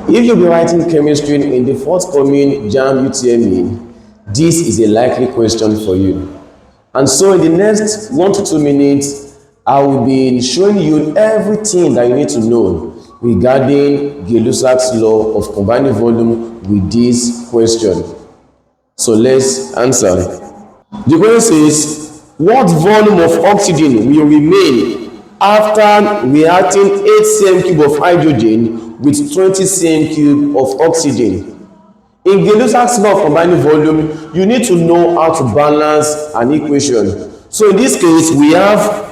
If you'll be writing chemistry in the forthcoming JAMB UTME, this is a likely question for you. And so in the next 1 to 2 minutes, I will be showing you everything that you need to know regarding Gay Lussac's law of combining volume with this question. So let's answer. The question says, what volume of oxygen will remain after reacting 8 cm cube of hydrogen with 20 cm cube of oxygen? In Gay Lussac's law of combining volume, you need to know how to balance an equation. So in this case, we have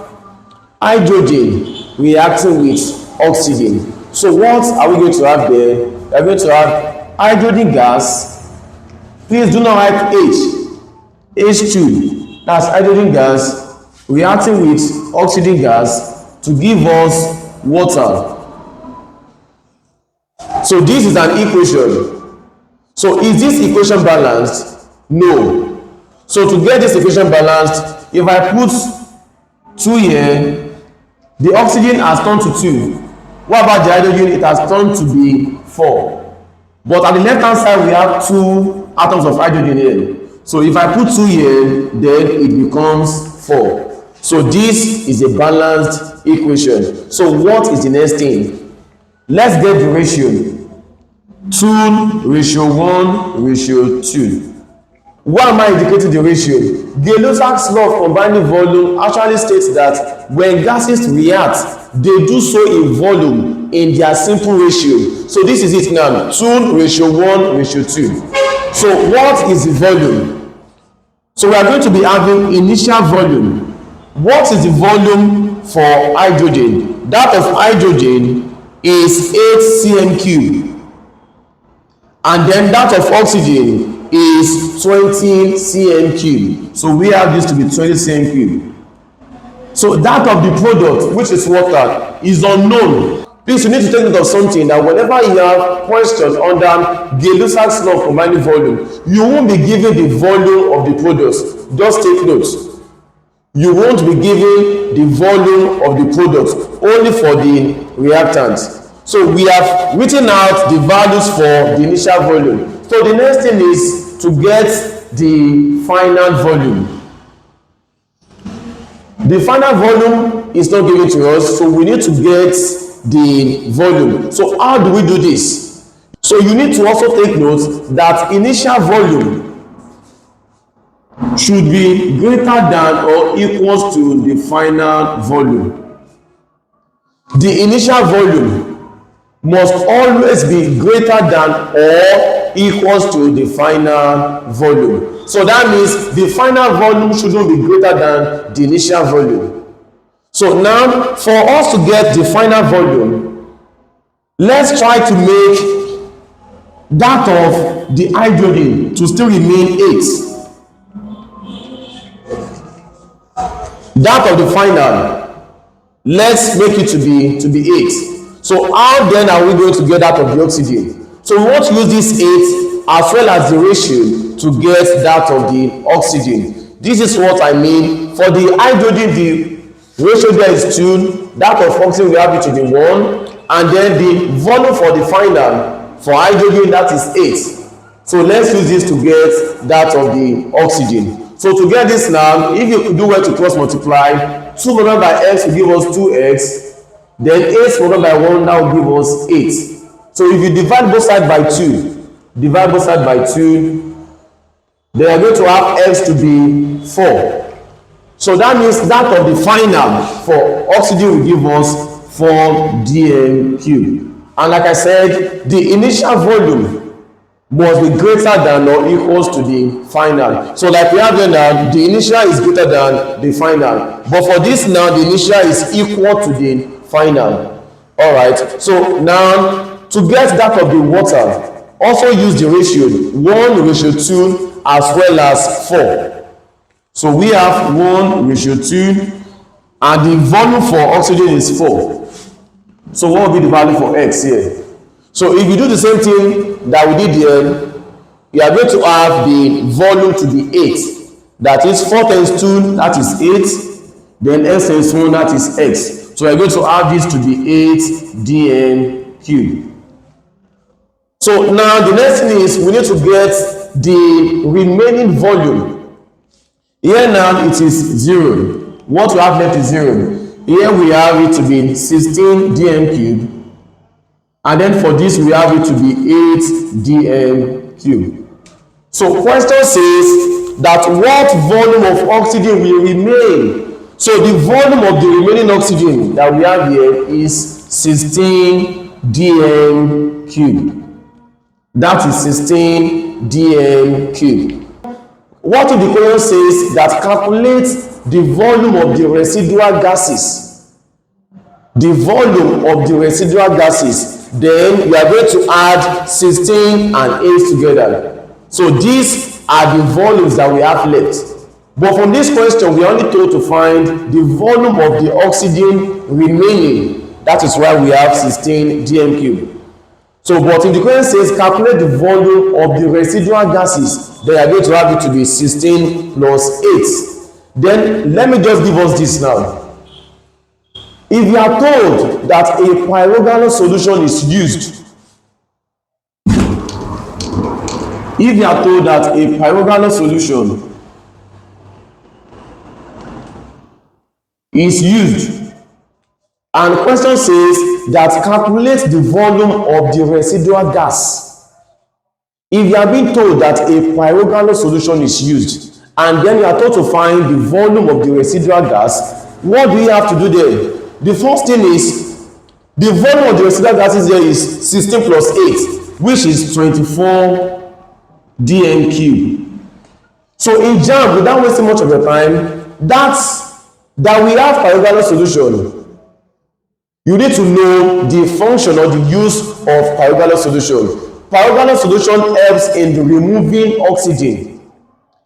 hydrogen reacting with oxygen. So what are we going to have there? We are going to have hydrogen gas. Please do not write H2. That's hydrogen gas reacting with oxygen gas to give us water. So this is an equation. So is this equation balanced? No. So to get this equation balanced, if I put 2 here, the oxygen has turned to 2. What about the hydrogen? It has turned to be 4. But at the left hand side, we have 2 atoms of hydrogen here. So if I put 2 here, then it becomes 4. So this is a balanced equation. So what is the next thing? Let's get the ratio. 2:1:2. Why am I indicating the ratio? Gay Lussac's law of combining volume actually states that when gases react, they do so in volume in their simple ratio. So this is it now, 2:1:2. So what is the volume? So we are going to be having initial volume. What is the volume for hydrogen? That of hydrogen is 8 cm cube. And then that of oxygen is 20 cm cube. So we have this to be 20 cm cube. So that of the product, which is water, is unknown. Please, you need to take note of something, that whenever you have questions under Gay Lussac's law of combining volume, you won't be given the volume of the products. Just take notes. You won't be given the volume of the products, only for the reactants. So we have written out the values for the initial volume. So the next thing is to get the final volume. The final volume is not given to us, so we need to get the volume. So how do we do this? So you need to also take note that initial volume should be greater than or equals to the final volume. The initial volume must always be greater than or equals to the final volume. So that means the final volume shouldn't be greater than the initial volume. So now, for us to get the final volume, let's try to make that of the hydrogen to still remain 8. That of the final, let's make it to be 8. So how then are we going to get that of the oxygen? So we want to use this 8 as well as the ratio to get that of the oxygen. This is what I mean. For the hydrogen, the ratio there is 2. That of oxygen, we have it to be 1. And then the volume for the final, for hydrogen, that is 8. So let's use this to get that of the oxygen. So to get this now, if you do well to cross multiply, 2 multiplied by x will give us 2x. Then 8 multiplied by 1, that will give us 8. So if you divide both sides by 2, then you are going to have x to be 4. So that means that of the final for oxygen will give us 4 dm cube. And like I said, the initial volume must be greater than or equals to the final. So like we have here now, the initial is greater than the final. But for this now, the initial is equal to the final. All right. So now, to get that of the water, also use the ratio 1:2 as well as 4. So we have 1:2, and the volume for oxygen is 4. So what will be the value for x here? So if you do the same thing that we did here, you are going to have the volume to be 8. That is 4 times 2, that is 8. Then x times 1, that is x. So we are going to add this to be 8 dm cube. So now the next thing is we need to get the remaining volume. Here now it is 0. What we have left is 0. Here we have it to be 16 dm cube, and then for this we have it to be 8 dm cube. So question says that what volume of oxygen will remain? So the volume of the remaining oxygen that we have here is 16 dm cube. That is 16 dm cube. What if the question says that calculate the volume of the residual gases? The volume of the residual gases, then we are going to add 16 and 8 together. So these are the volumes that we have left. But from this question, we are only told to find the volume of the oxygen remaining. That is why we have 16 dm cube. So, but if the question says calculate the volume of the residual gases, then you are going to have it to be 16 plus 8. Then let me just give us this now. If you are told that a pyrogallo solution is used, if you are told that a pyrogallo solution is used, and the question says that calculate the volume of the residual gas. If you are being told that a pyrogallo solution is used, and then you are told to find the volume of the residual gas, what do you have to do there? The first thing is, the volume of the residual gases there is 16 plus 8, which is 24 dm cube. So in JAMB, without wasting much of your time, that we have pyrogallo solution, you need to know the function or the use of pyrogallo solution. Pyrogallo solution helps in the removing oxygen.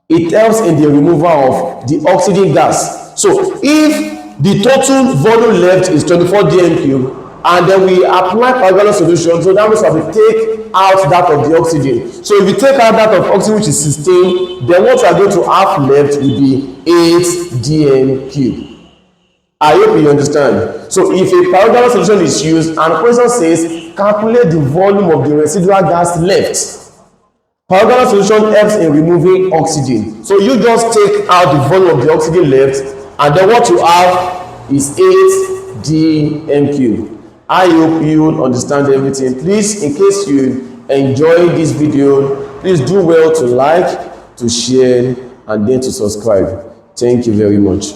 It helps in the removal of the oxygen gas. So if the total volume left is 24 dm cube, and then we apply pyrogallo solution, so that means we have to take out that of the oxygen. So if you take out that of oxygen, which is 16, then what you are going to have left will be 8 dm cube. I hope you understand. So if a pyrogallo solution is used and the question says calculate the volume of the residual gas left, pyrogallo solution helps in removing oxygen. So you just take out the volume of the oxygen left, and then what you have is 8 dm cube. I hope you understand everything. Please, in case you enjoy this video, please do well to like, to share, and then to subscribe. Thank you very much.